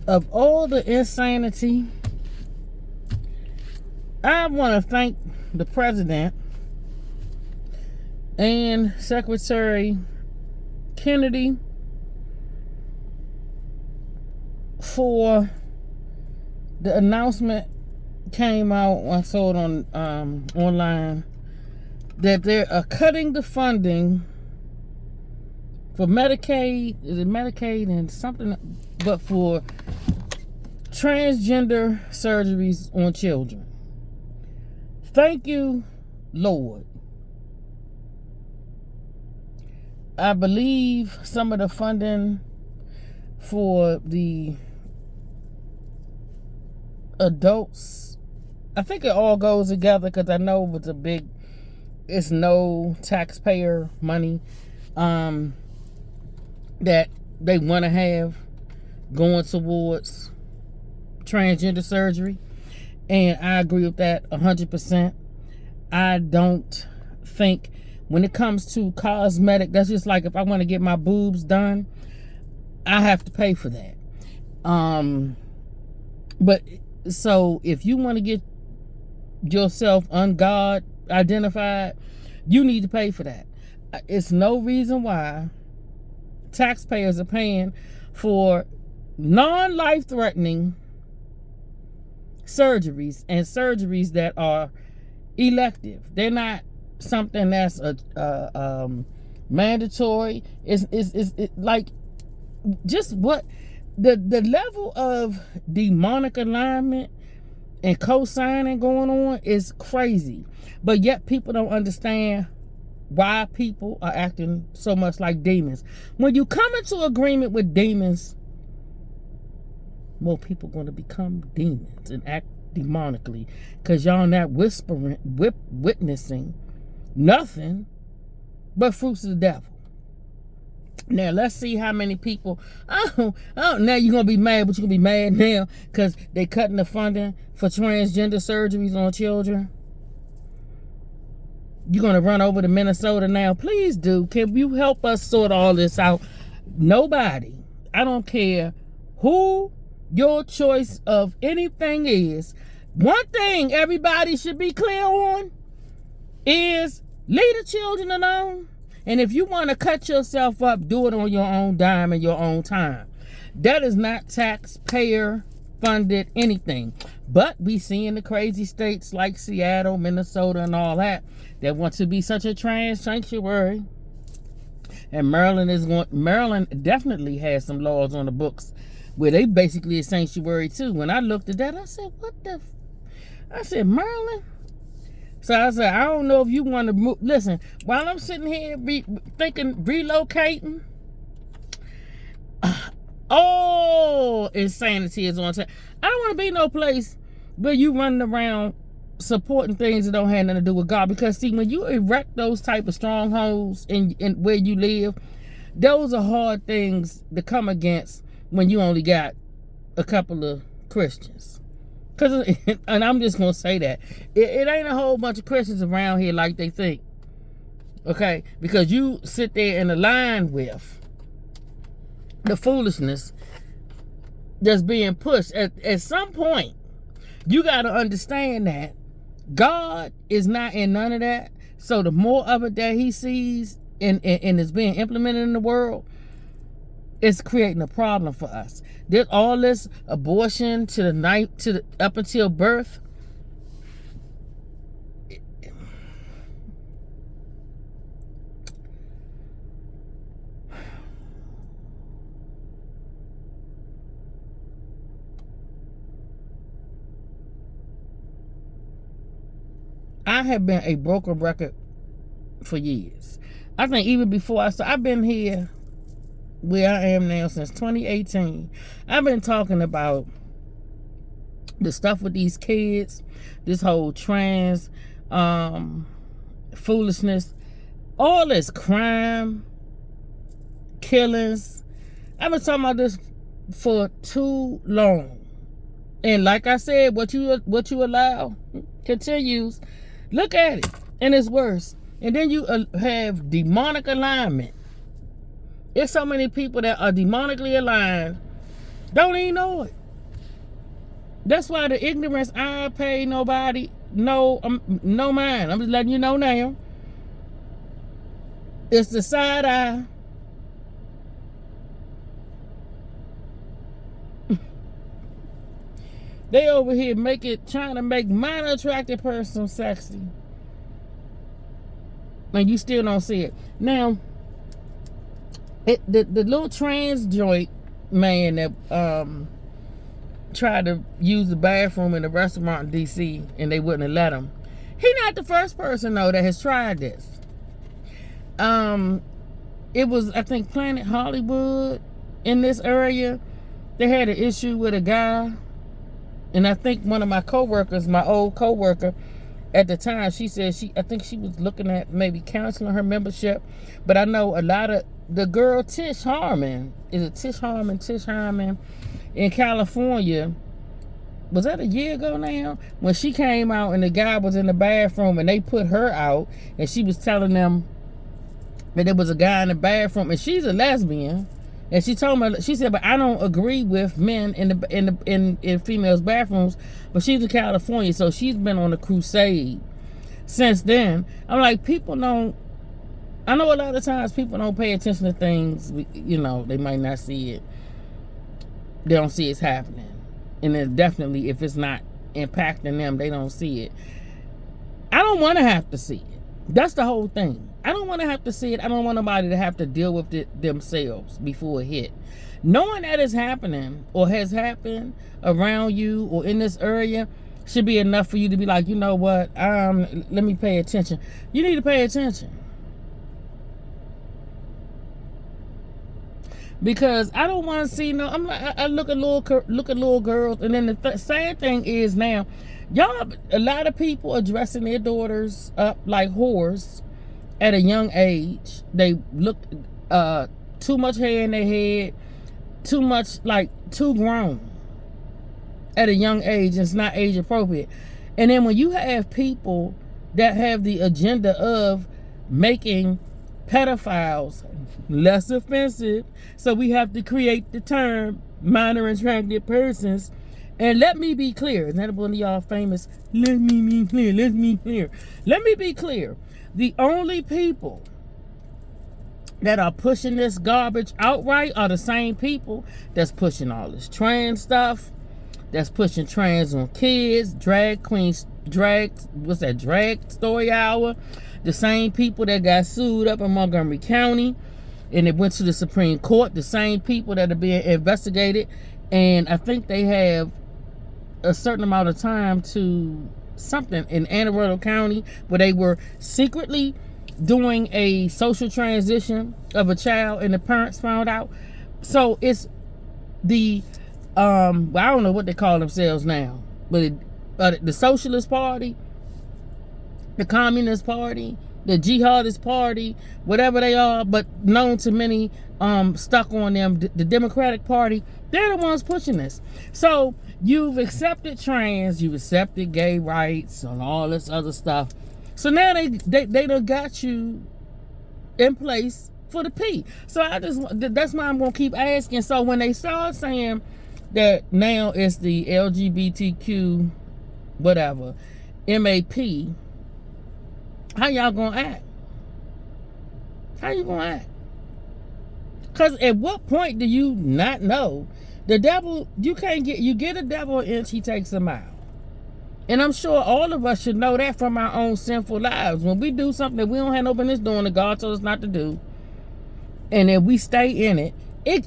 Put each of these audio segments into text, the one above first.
of all the insanity, I want to thank the president and Secretary Kennedy for the announcement came out. I saw it on online that they are cutting the funding for Medicaid. Is it Medicaid and something? But for transgender surgeries on children. Thank you, Lord. I believe some of the funding for the adults, I think it all goes together, because I know it's no taxpayer money that they want to have going towards transgender surgery. And I agree with that 100%. I don't think when it comes to cosmetic, that's just like if I want to get my boobs done, I have to pay for that. But so if you want to get yourself ungod identified, you need to pay for that. It's no reason why taxpayers are paying for non-life-threatening surgeries and surgeries that are elective. They're not something that's mandatory. It's like just what the level of demonic alignment and co-signing going on is crazy. But yet people don't understand why people are acting so much like demons. When you come into agreement with demons, more people going to become demons and act demonically, because y'all not witnessing nothing but fruits of the devil. Now let's see how many people. Oh, now you're gonna be mad, but you're gonna be mad now because they cutting the funding for transgender surgeries on children. You're gonna run over to Minnesota now. Please do. Can you help us sort all this out? Nobody, I don't care who your choice of anything is. One thing everybody should be clear on is leave the children alone. And if you want to cut yourself up, do it on your own dime and your own time. That is not taxpayer funded anything. But we see in the crazy states like Seattle, Minnesota, and all that want to be such a trans sanctuary. And Maryland definitely has some laws on the books where they basically a sanctuary too. When I looked at that, I said, I said, Maryland? So I said, I don't know if you want to move. Listen, while I'm sitting here thinking relocating, all insanity is on time. I don't want to be no place where you running around supporting things that don't have nothing to do with God. Because see, when you erect those type of strongholds in where you live, those are hard things to come against when you only got a couple of Christians. And I'm just going to say that. It ain't a whole bunch of Christians around here like they think. Okay? Because you sit there and align with the foolishness that's being pushed. At some point, you got to understand that God is not in none of that. So the more of it that he sees and is being implemented in the world, it's creating a problem for us. There's all this abortion to the night, up until birth. I have been a broken record for years. I think even before I've been here where I am now since 2018. I've been talking about the stuff with these kids, this whole trans foolishness, all this crime, killings. I've been talking about this for too long. And like I said, what you allow continues. Look at it, and it's worse. And then you have demonic alignment. There's so many people that are demonically aligned, don't even know it. That's why the ignorance, I pay nobody no mind. I'm just letting you know now. It's the side eye. They over here trying to make minor attractive person sexy. And you still don't see it. Now, the little trans joint man that tried to use the bathroom in the restaurant in D.C. and they wouldn't have let him. He not the first person, though, that has tried this. It was, I think, Planet Hollywood in this area. They had an issue with a guy. And I think one of my coworkers, my old coworker, at the time, she said I think she was looking at maybe canceling her membership. But I know a lot of the girl Tish Harmon, is it Tish Harmon in California? Was that a year ago now? When she came out and the guy was in the bathroom and they put her out and she was telling them that there was a guy in the bathroom and she's a lesbian. And she told me, she said, but I don't agree with men in females' bathrooms. But she's in California, so she's been on a crusade since then. I'm like, people don't. I know a lot of times people don't pay attention to things. You know, they might not see it. They don't see it's happening, and then definitely if it's not impacting them, they don't see it. I don't want to have to see it. That's the whole thing. I don't want to have to see it. I don't want nobody to have to deal with it themselves before it hit. Knowing that is happening or has happened around you or in this area should be enough for you to be like, you know what? Let me pay attention. You need to pay attention. Because I don't want to see no. I look at little girls, and then the sad thing is now, a lot of people are dressing their daughters up like whores at a young age. They look too much hair in their head, too much, like too grown at a young age. It's not age appropriate. And then when you have people that have the agenda of making pedophiles less offensive, so we have to create the term minor attracted persons. And let me be clear, isn't that one of y'all famous? Let me be clear. Let me be clear. The only people that are pushing this garbage outright are the same people that's pushing all this trans stuff, that's pushing trans on kids, drag queens, drag story hour. The same people that got sued up in Montgomery County and it went to the Supreme Court. The same people that are being investigated. And I think they have a certain amount of time to something in Anne Arundel County where they were secretly doing a social transition of a child and the parents found out. So it's the I don't know what they call themselves now, but the Socialist Party, the Communist Party, the Jihadist Party, whatever they are, but known to many stuck on them, the Democratic Party, they're the ones pushing this. So you've accepted trans, you've accepted gay rights and all this other stuff. So now they done got you in place for the P. So that's why I'm gonna keep asking. So when they start saying that now it's the LGBTQ whatever MAP, how y'all gonna act? How you gonna act? Because at what point do you not know the devil? You get a devil an inch, he takes a mile. And I'm sure all of us should know that from our own sinful lives. When we do something that we don't have no business doing, that God told us not to do, and then we stay in it,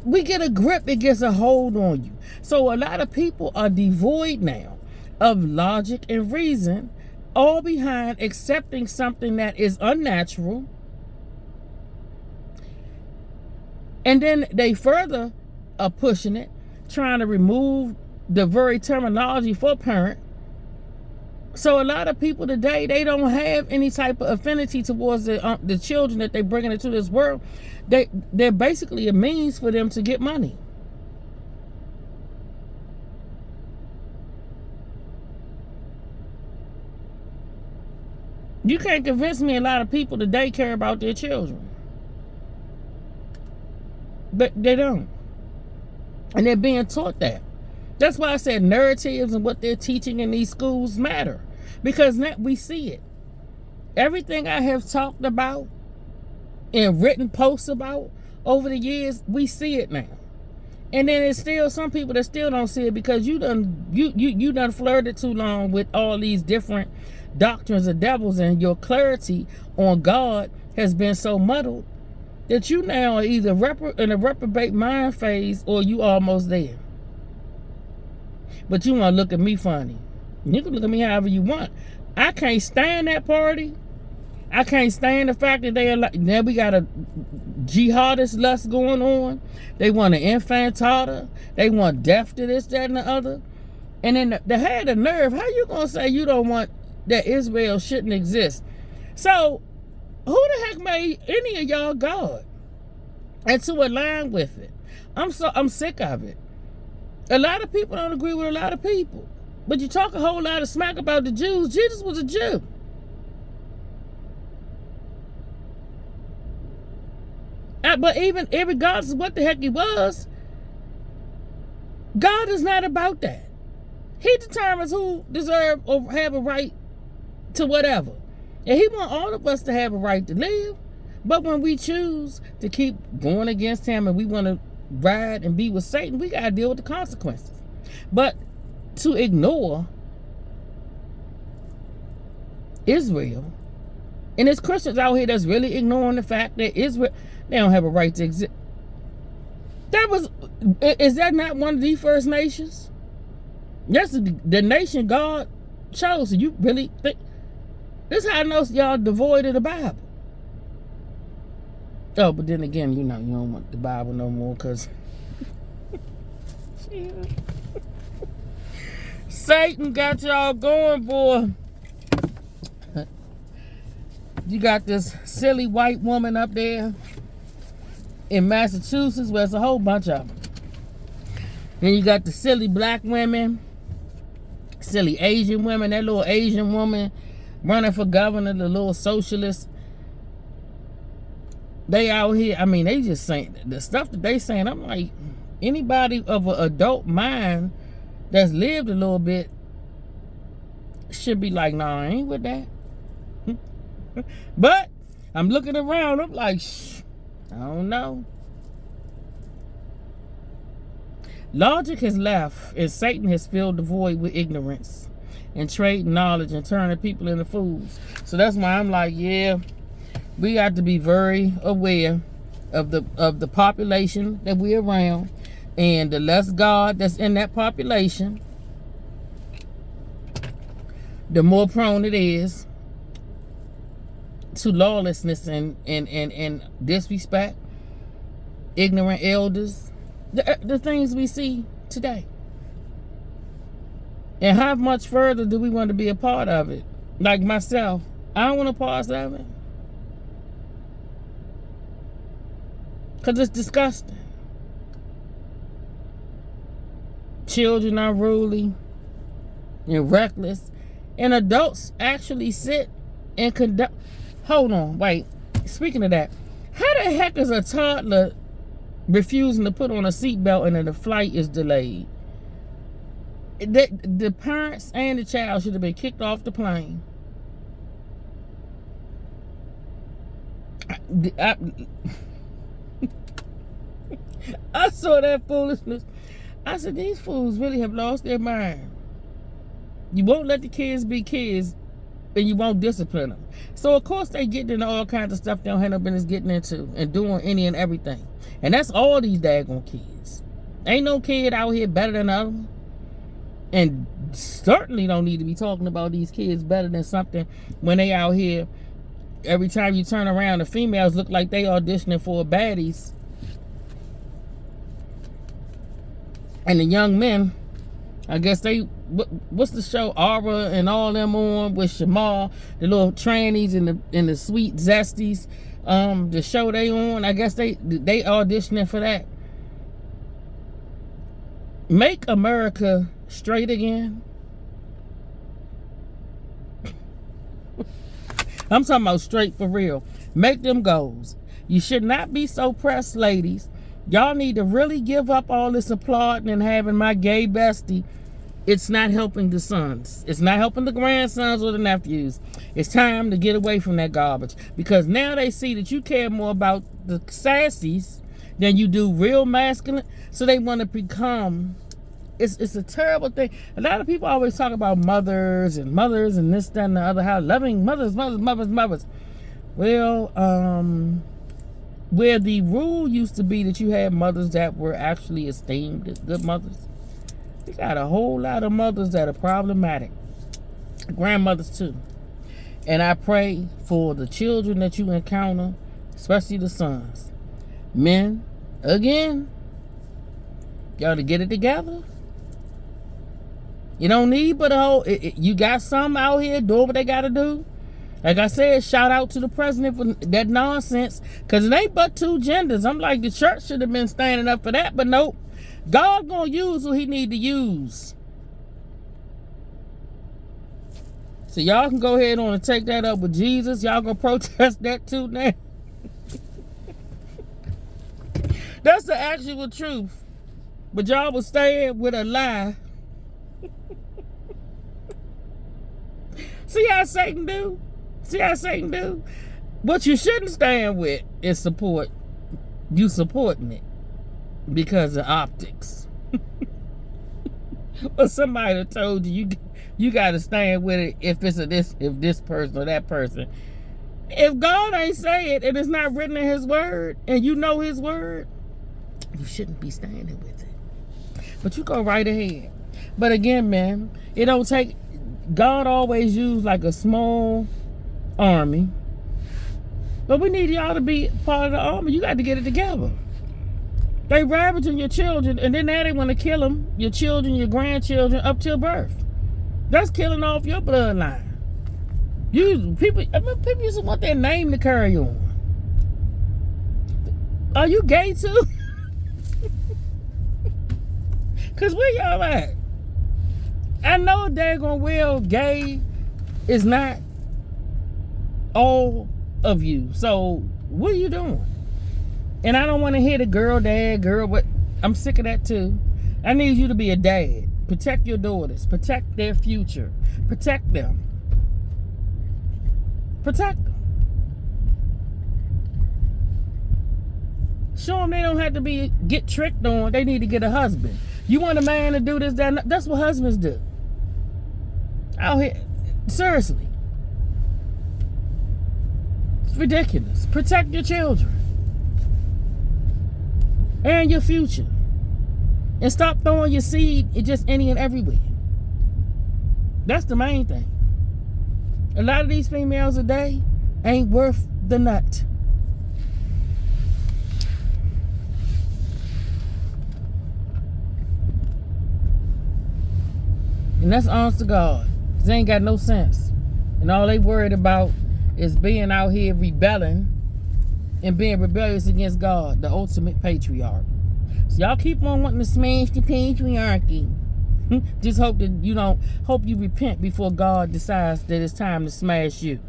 we get a grip, it gets a hold on you. So a lot of people are devoid now of logic and reason, all behind accepting something that is unnatural. And then they further are pushing it, trying to remove the very terminology for parent. So a lot of people today, they don't have any type of affinity towards the children that they're bringing into this world. They're basically a means for them to get money. You can't convince me a lot of people today care about their children. But they don't. And they're being taught that. That's why I said narratives and what they're teaching in these schools matter. Because now we see it. Everything I have talked about and written posts about over the years, we see it now. And then there's still some people that still don't see it because you done flirted too long with all these different doctrines of devils, and your clarity on God has been so muddled that you now are either in a reprobate mind phase or you almost there. But you want to look at me funny. You can look at me however you want. I can't stand that party. I can't stand the fact that now we got a jihadist lust going on. They want an infantada. They want death to this, that, and the other. And then they had the nerve. How you going to say you don't want that Israel shouldn't exist? So who the heck made any of y'all God? And to align with it. I'm sick of it. A lot of people don't agree with a lot of people. But you talk a whole lot of smack about the Jews. Jesus was a Jew. But even regardless of what the heck he was, God is not about that. He determines who deserve or have a right to whatever. And he wants all of us to have a right to live. But when we choose to keep going against him and we want to ride and be with Satan, we got to deal with the consequences. But to ignore Israel, and there's Christians out here that's really ignoring the fact that Israel, they don't have a right to exist. Is that not one of the first nations? That's the nation God chose. So you really think, this is how I know y'all devoid of the Bible. Oh, but then again, you don't want the Bible no more because Satan got y'all going, boy. You got this silly white woman up there in Massachusetts, where there's a whole bunch of them. Then you got the silly black women, silly Asian women, that little Asian woman running for governor, the little socialist. They out here, they just saying the stuff that they saying. I'm like, anybody of an adult mind that's lived a little bit should be like, nah, I ain't with that. But I'm looking around, I'm like, I don't know. Logic has left, and Satan has filled the void with ignorance and trading knowledge and turning people into fools. So that's why I'm like, yeah, we got to be very aware of the population that we're around, and the less God that's in that population, the more prone it is to lawlessness and disrespect, ignorant elders, the things we see today. And how much further do we want to be a part of it? Like myself, I don't want to part of it because it's disgusting. Children are unruly and reckless, and adults actually sit and conduct. Hold on, wait. Speaking of that, how the heck is a toddler refusing to put on a seatbelt and then the flight is delayed? The parents and the child should have been kicked off the plane. I saw that foolishness. I said, these fools really have lost their mind. You won't let the kids be kids, and you won't discipline them. So of course they getting into all kinds of stuff they don't have no business getting into and doing any and everything. And that's all these daggone kids. Ain't no kid out here better than other. And certainly don't need to be talking about these kids better than something when they out here. Every time you turn around, the females look like they auditioning for baddies. And the young men, I guess what's the show Aura and all them on with Shamar, the little trannies and the sweet zesties, the show they on, I guess they auditioning for that. Make America straight again. I'm talking about straight for real. Make them goals. You should not be so pressed, ladies, Y'all need to really give up all this applauding and having my gay bestie. It's not helping the sons. It's not helping the grandsons or the nephews. It's time to get away from that garbage. Because now they see that you care more about the sassies than you do real masculine. So they want to become... It's a terrible thing. A lot of people always talk about mothers and this, that, and the other. How loving mothers. Well, where the rule used to be that you had mothers that were actually esteemed as good mothers, you got a whole lot of mothers that are problematic. Grandmothers too. And I pray for the children that you encounter, especially the sons. Men, again, y'all to get it together. You don't need but a whole... You got some out here doing what they got to do. Like I said, shout out to the president for that nonsense. Because it ain't but two genders. I'm like, the church should have been standing up for that. But nope. God gonna use who he need to use. So y'all can go ahead on and take that up with Jesus. Y'all gonna protest that too now. That's the actual truth. But y'all will stay with a lie. See how Satan do? See how Satan do? What you shouldn't stand with is support. You supporting it because of optics. Or somebody that told you got to stand with it if it's if this person or that person. If God ain't say it and it's not written in his word and you know his word, you shouldn't be standing with it. But you go right ahead. But again, man, it don't take... God always used like a small army. But we need y'all to be part of the army. You got to get it together. They ravaging your children, and then now they want to kill them, your children, your grandchildren, up till birth. That's killing off your bloodline. People used to want their name to carry on. Are you gay too? Because where y'all at? I know daggone well gay is not all of you. So what are you doing? And I don't want to hear the girl dad, girl what. I'm sick of that too. I need you to be a dad. Protect your daughters. Protect their future. Protect them. Protect them. Show them they don't have to get tricked on. They need to get a husband. You want a man to do this, that, that's what husbands do. Out here, seriously. It's ridiculous. Protect your children. And your future. And stop throwing your seed just any and everywhere. That's the main thing. A lot of these females today ain't worth the nut. And that's honest to God. They ain't got no sense. And all they worried about is being out here rebelling and being rebellious against God, the ultimate patriarch. So y'all keep on wanting to smash the patriarchy. Just hope that hope you repent before God decides that it's time to smash you.